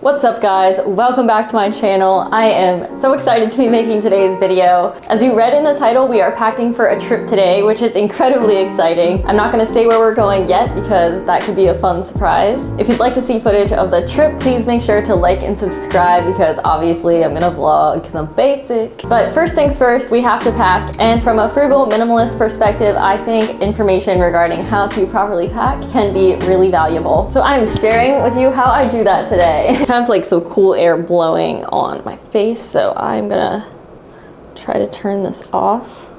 What's up guys, welcome back to my channel. I am so excited to be making today's video. As you read in the title, we are packing for a trip today, which is incredibly exciting. I'm not going to say where we're going yet because that could be a fun surprise. If you'd like to see footage of the trip, please make sure to like and subscribe because obviously I'm going to vlog because I'm basic. But first things first, we have to pack, and from a frugal minimalist perspective, I think information regarding how to properly pack can be really valuable. So I'm sharing with you how I do that today. Kind of like so cool air blowing on my face, so I'm gonna try to turn this off.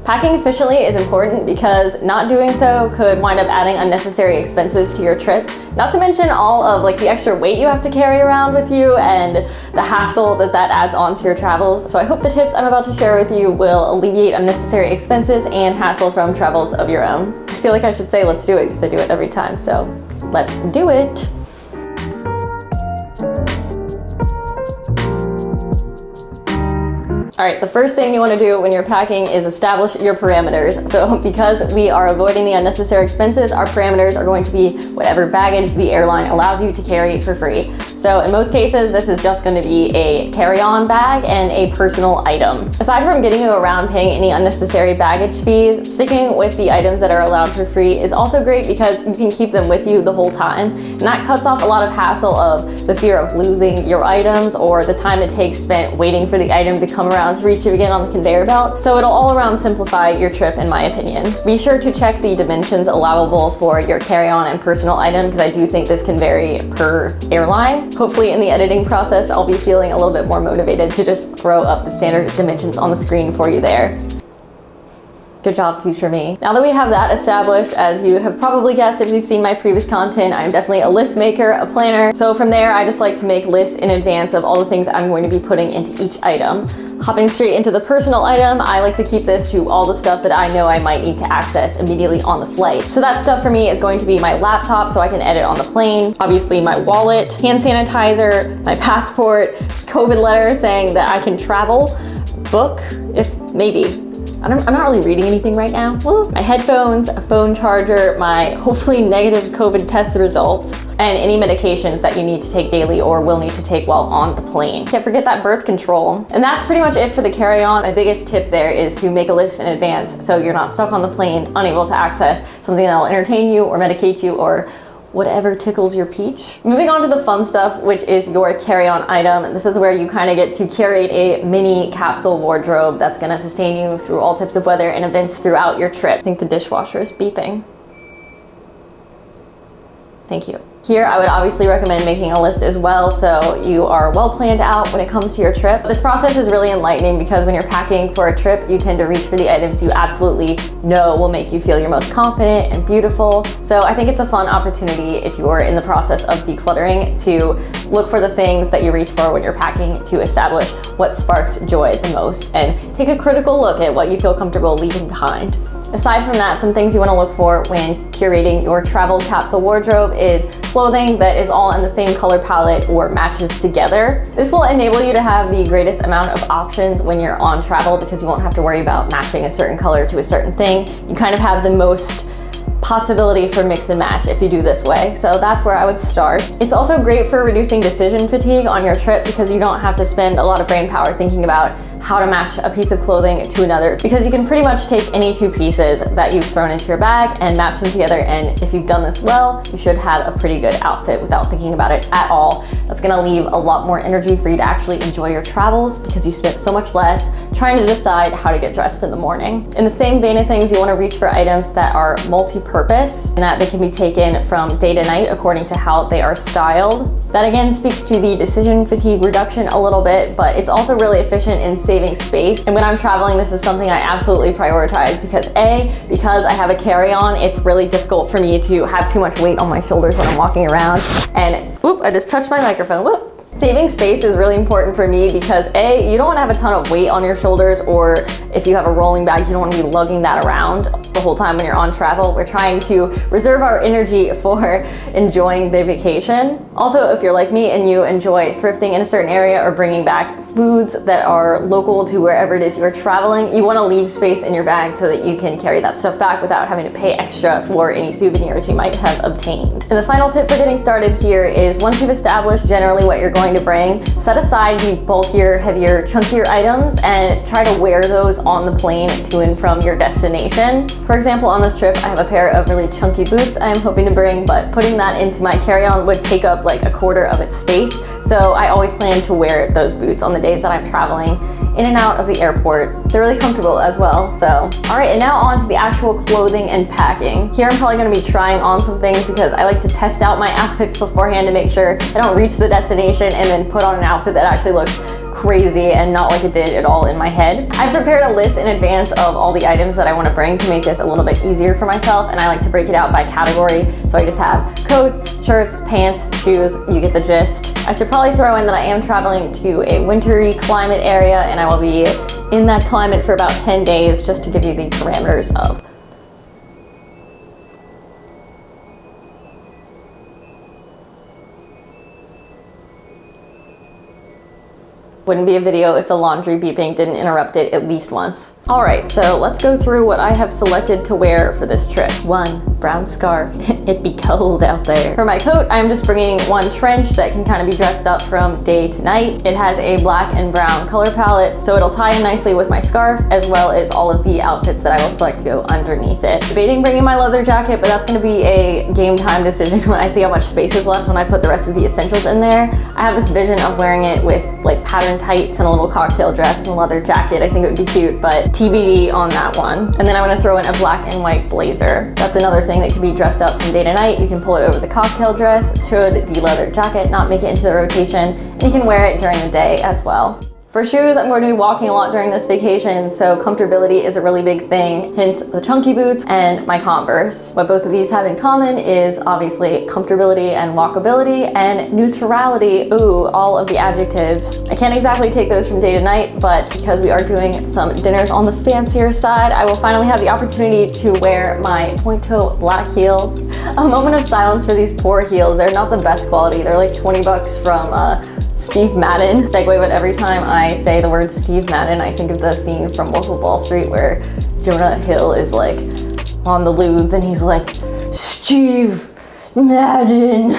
Packing efficiently is important because not doing so could wind up adding unnecessary expenses to your trip. Not to mention all of like the extra weight you have to carry around with you and the hassle that adds on to your travels. So I hope the tips I'm about to share with you will alleviate unnecessary expenses and hassle from travels of your own. I feel like I should say let's do it because I do it every time, so let's do it. All right, the first thing you want to do when you're packing is establish your parameters. So because we are avoiding the unnecessary expenses, our parameters are going to be whatever baggage the airline allows you to carry for free. So in most cases, this is just going to be a carry-on bag and a personal item. Aside from getting you around paying any unnecessary baggage fees, sticking with the items that are allowed for free is also great because you can keep them with you the whole time. And that cuts off a lot of hassle of the fear of losing your items or the time it takes spent waiting for the item to come around to reach you again on the conveyor belt. So it'll all around simplify your trip in my opinion. Be sure to check the dimensions allowable for your carry-on and personal item because I do think this can vary per airline. Hopefully in the editing process, I'll be feeling a little bit more motivated to just throw up the standard dimensions on the screen for you there. Good job, future me. Now that we have that established, as you have probably guessed if you've seen my previous content, I'm definitely a list maker, a planner. So from there, I just like to make lists in advance of all the things I'm going to be putting into each item. Hopping straight into the personal item, I like to keep this to all the stuff that I know I might need to access immediately on the flight. So that stuff for me is going to be my laptop so I can edit on the plane, obviously my wallet, hand sanitizer, my passport, COVID letter saying that I can travel, book, if maybe. I'm not really reading anything right now. Woo. My headphones, a phone charger, my hopefully negative COVID test results, and any medications that you need to take daily or will need to take while on the plane. Can't forget that birth control. And that's pretty much it for the carry-on. My biggest tip there is to make a list in advance so you're not stuck on the plane, unable to access something that will entertain you or medicate you or whatever tickles your peach. Moving on to the fun stuff, which is your carry-on item. This is where you kind of get to curate a mini capsule wardrobe that's gonna sustain you through all types of weather and events throughout your trip. I think the dishwasher is beeping. Thank you. Here, I would obviously recommend making a list as well so you are well planned out when it comes to your trip. This process is really enlightening because when you're packing for a trip, you tend to reach for the items you absolutely know will make you feel your most confident and beautiful. So I think it's a fun opportunity if you're in the process of decluttering to look for the things that you reach for when you're packing to establish what sparks joy the most and take a critical look at what you feel comfortable leaving behind. Aside from that, some things you want to look for when curating your travel capsule wardrobe is clothing that is all in the same color palette or matches together. This will enable you to have the greatest amount of options when you're on travel because you won't have to worry about matching a certain color to a certain thing. You kind of have the most possibility for mix and match if you do this way. So that's where I would start. It's also great for reducing decision fatigue on your trip because you don't have to spend a lot of brain power thinking about how to match a piece of clothing to another because you can pretty much take any two pieces that you've thrown into your bag and match them together, and if you've done this well, you should have a pretty good outfit without thinking about it at all. That's gonna leave a lot more energy for you to actually enjoy your travels because you spent so much less trying to decide how to get dressed in the morning. In the same vein of things, you want to reach for items that are multi-purpose and that they can be taken from day to night according to how they are styled. That again speaks to the decision fatigue reduction a little bit, but it's also really efficient in saving space. And when I'm traveling, this is something I absolutely prioritize because because I have a carry-on, it's really difficult for me to have too much weight on my shoulders when I'm walking around. And whoop, I just touched my microphone. Whoop. Saving space is really important for me because A, you don't want to have a ton of weight on your shoulders, or if you have a rolling bag, you don't want to be lugging that around the whole time when you're on travel. We're trying to reserve our energy for enjoying the vacation. Also, if you're like me and you enjoy thrifting in a certain area or bringing back foods that are local to wherever it is you're traveling, you want to leave space in your bag so that you can carry that stuff back without having to pay extra for any souvenirs you might have obtained. And the final tip for getting started here is, once you've established generally what you're going to bring, set aside the bulkier, heavier, chunkier items and try to wear those on the plane to and from your destination. For example, on this trip, I have a pair of really chunky boots I am hoping to bring, but putting that into my carry-on would take up like a quarter of its space. So I always plan to wear those boots on the days that I'm traveling in and out of the airport. They're really comfortable as well. So, all right, and now on to the actual clothing and packing. Here I'm probably gonna be trying on some things because I like to test out my outfits beforehand to make sure I don't reach the destination and then put on an outfit that actually looks crazy and not like it did at all in my head. I've prepared a list in advance of all the items that I want to bring to make this a little bit easier for myself, and I like to break it out by category. So I just have coats, shirts, pants, shoes, you get the gist. I should probably throw in that I am traveling to a wintry climate area and I will be in that climate for about 10 days, just to give you the parameters of wouldn't be a video if the laundry beeping didn't interrupt it at least once. All right, so let's go through what I have selected to wear for this trip. 1, brown scarf. It be cold out there. For my coat, I'm just bringing one trench that can kind of be dressed up from day to night. It has a black and brown color palette, so it'll tie in nicely with my scarf, as well as all of the outfits that I will select to go underneath it. Debating bringing my leather jacket, but that's gonna be a game time decision when I see how much space is left when I put the rest of the essentials in there. I have this vision of wearing it with like patterned tights and a little cocktail dress and a leather jacket. I think it would be cute, but TBD on that one. And then I'm gonna throw in a black and white blazer. That's another thing that can be dressed up from day to night. You can pull it over the cocktail dress should the leather jacket not make it into the rotation, and you can wear it during the day as well. For shoes, I'm going to be walking a lot during this vacation, so comfortability is a really big thing, hence the chunky boots and my Converse. What both of these have in common is obviously comfortability and walkability and neutrality. Ooh, all of the adjectives. I can't exactly take those from day to night, but because we are doing some dinners on the fancier side, I will finally have the opportunity to wear my point toe black heels. A moment of silence for these poor heels. They're not the best quality. They're like 20 bucks from Steve Madden. Segue, but every time I say the word Steve Madden, I think of the scene from Wolf of Wall Street where Jonah Hill is like on the lewds and he's like, Steve Madden.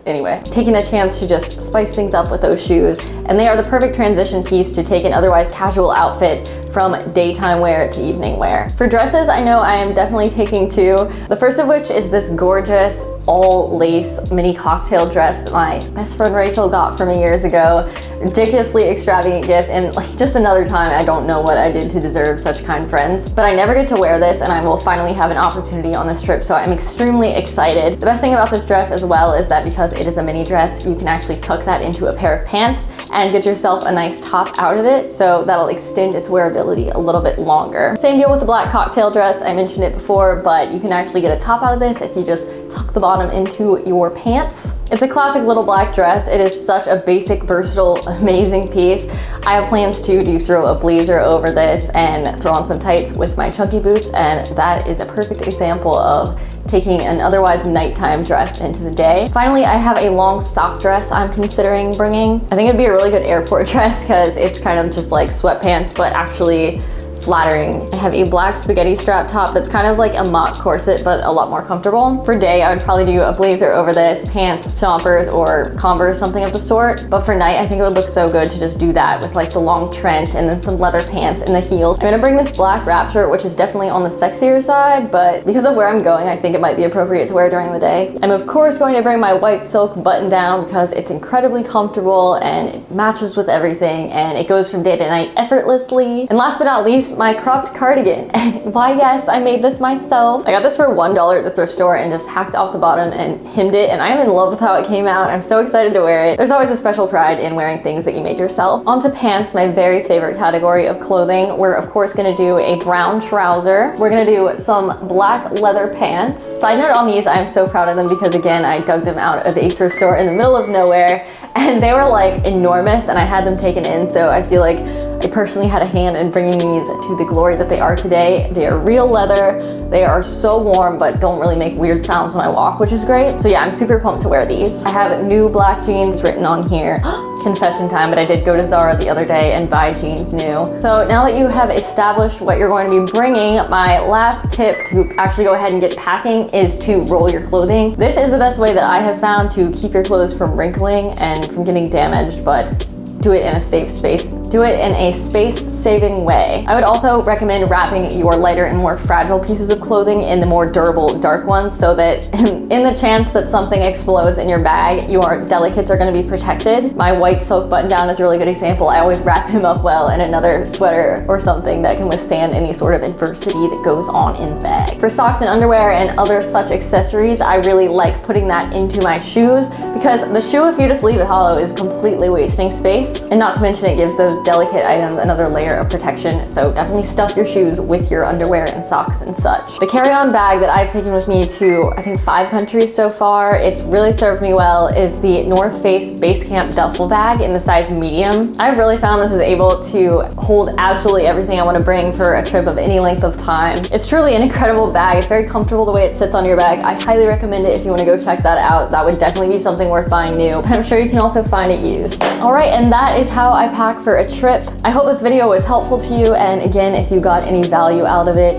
Anyway, taking the chance to just spice things up with those shoes, and they are the perfect transition piece to take an otherwise casual outfit from daytime wear to evening wear. For dresses, I know I am definitely taking two. The first of which is this gorgeous all lace mini cocktail dress that my best friend Rachel got for me years ago. Ridiculously extravagant gift, and like just another time I don't know what I did to deserve such kind friends. But I never get to wear this, and I will finally have an opportunity on this trip, so I'm extremely excited. The best thing about this dress as well is that because it is a mini dress, you can actually tuck that into a pair of pants and get yourself a nice top out of it, so that'll extend its wearability a little bit longer. Same deal with the black cocktail dress. I mentioned it before, but you can actually get a top out of this if you just tuck the bottom into your pants. It's a classic little black dress. It is such a basic, versatile, amazing piece. I have plans to throw a blazer over this and throw on some tights with my chunky boots, and that is a perfect example of taking an otherwise nighttime dress into the day. Finally, I have a long sock dress I'm considering bringing. I think it'd be a really good airport dress because it's kind of just like sweatpants, but actually flattering. I have a black spaghetti strap top that's kind of like a mock corset, but a lot more comfortable. For day, I would probably do a blazer over this, pants, stompers, or Converse, something of the sort. But for night, I think it would look so good to just do that with like the long trench and then some leather pants and the heels. I'm gonna bring this black wrap shirt, which is definitely on the sexier side, but because of where I'm going, I think it might be appropriate to wear during the day. I'm of course going to bring my white silk button down because it's incredibly comfortable and it matches with everything and it goes from day to night effortlessly. And last but not least, introduce my cropped cardigan. And why, yes, I made this myself. I got this for $1 at the thrift store and just hacked off the bottom and hemmed it, and I am in love with how it came out. I'm so excited to wear it. There's always a special pride in wearing things that you made yourself. Onto pants, my very favorite category of clothing. We're of course gonna do a brown trouser. We're gonna do some black leather pants. Side note on these, I'm so proud of them because again, I dug them out of a thrift store in the middle of nowhere and they were like enormous and I had them taken in, so I feel like I personally had a hand in bringing these to the glory that they are today. They are real leather. They are so warm, but don't really make weird sounds when I walk, which is great. So yeah, I'm super pumped to wear these. I have new black jeans written on here. Confession time, but I did go to Zara the other day and buy jeans new. So now that you have established what you're going to be bringing, my last tip to actually go ahead and get packing is to roll your clothing. This is the best way that I have found to keep your clothes from wrinkling and from getting damaged, but do it in a safe space. Do it in a space-saving way. I would also recommend wrapping your lighter and more fragile pieces of clothing in the more durable dark ones so that in the chance that something explodes in your bag, your delicates are gonna be protected. My white silk button down is a really good example. I always wrap him up well in another sweater or something that can withstand any sort of adversity that goes on in the bag. For socks and underwear and other such accessories, I really like putting that into my shoes because the shoe, if you just leave it hollow, is completely wasting space. And not to mention it gives those delicate items another layer of protection, so definitely stuff your shoes with your underwear and socks and such. The carry-on bag that I've taken with me to I think 5 countries so far, it's really served me well, is the North Face Basecamp duffel bag in the size medium. I've really found this is able to hold absolutely everything I want to bring for a trip of any length of time. It's truly an incredible bag. It's very comfortable the way it sits on your bag. I highly recommend it if you want to go check that out. That would definitely be something worth buying new. I'm sure you can also find it used. All right, and that is how I pack for a trip. I hope this video was helpful to you, and again, if you got any value out of it,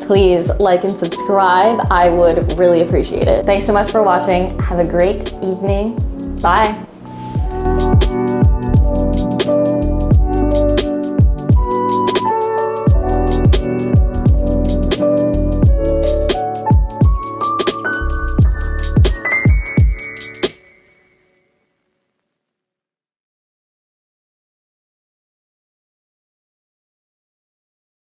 please like and subscribe. I would really appreciate it. Thanks so much for watching. Have a great evening. Bye.